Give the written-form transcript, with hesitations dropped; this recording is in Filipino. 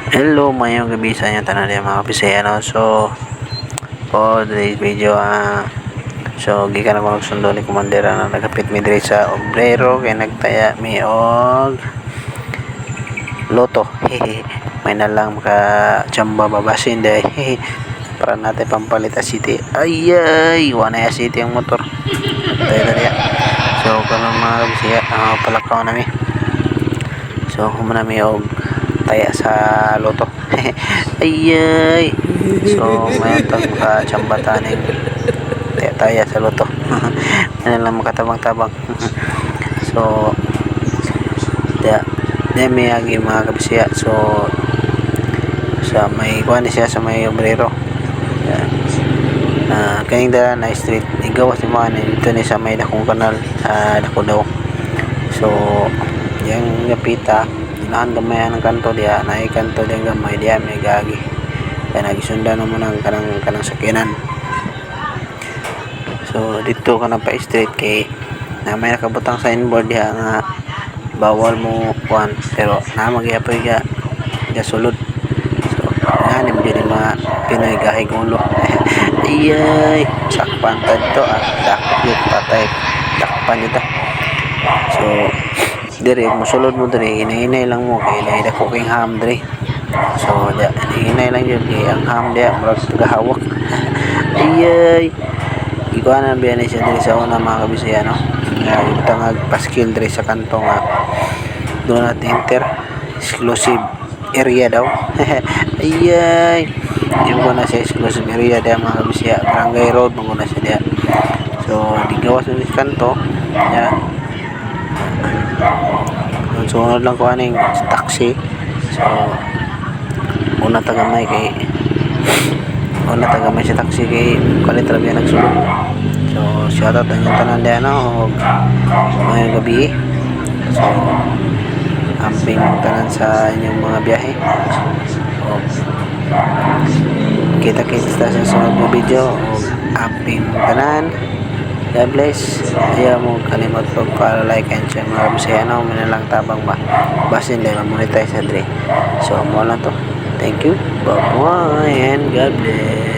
Hello, mayong gabi sa inyo tanan din mga Bisaya, no? So, for today's video, gikan ako nagsundo ni Komandera na nagapit mi diri sa Obrero kay nagtaya mi og loto. May na lang maka chamba babasin day. Para natin pampalit a city. Ay, wala ya city ang motor. Tayo dali. So, karon mga Bisaya, palakaw na mi. So, humana mi og taya sa loto. Ayay. So, may ka chambataning taya sa loto. Ano lang makatabang-tabang. So, may agi mga kabisya. So, sa may kuan siya sa may Obrero. Kaning dala na street igawas ni mga dito ni sa may dakong kanal, dako daw. So, yang napita naan gamay ang kanto diya, naay kanto diya gamay diya may gagi. Kaya nagisundan naman ang kanang sakinan. So, dito ka na pa straight kay na may nakabutang signboard diya nga bawal mo kuan, pero na magiapoy ga sulod. So, nanim din mga Pinoy gahig ulo. Iyay, sakpan to at dakit patay dakpan dito. So, dire mosulod mo dire, hinay lang mo kay lahi dako king ham dire. So, hinay lang yun kay ang ham dia murag tagahawak. Iyay, ikuha na biyan siya dire sa una mga kabisaya, no? Yung tangag paskil dire sa kanto nga do not enter exclusive area daw. Ayay, yung ko na sa exclusive area dia mga kabisaya, barangay road muna siya dia. So, di gawas sa kanto ya. Sunod lang ko aning taxi. So, una tagamay sa taxi kay kalitra biya nagsulod. So, shoutout ang yung tanan diyan, no? Ngayong gabi. So, amping tanan sa inyong mga biyahe. So, kita-kita sa sunod na video. Amping tanan. God bless. Ayaw mo kalimot para like and share mga Bisaya, no? Minalang tabang ba basin dahil monetize na dre. So mo lang to. Thank you, bye bye, and God bless.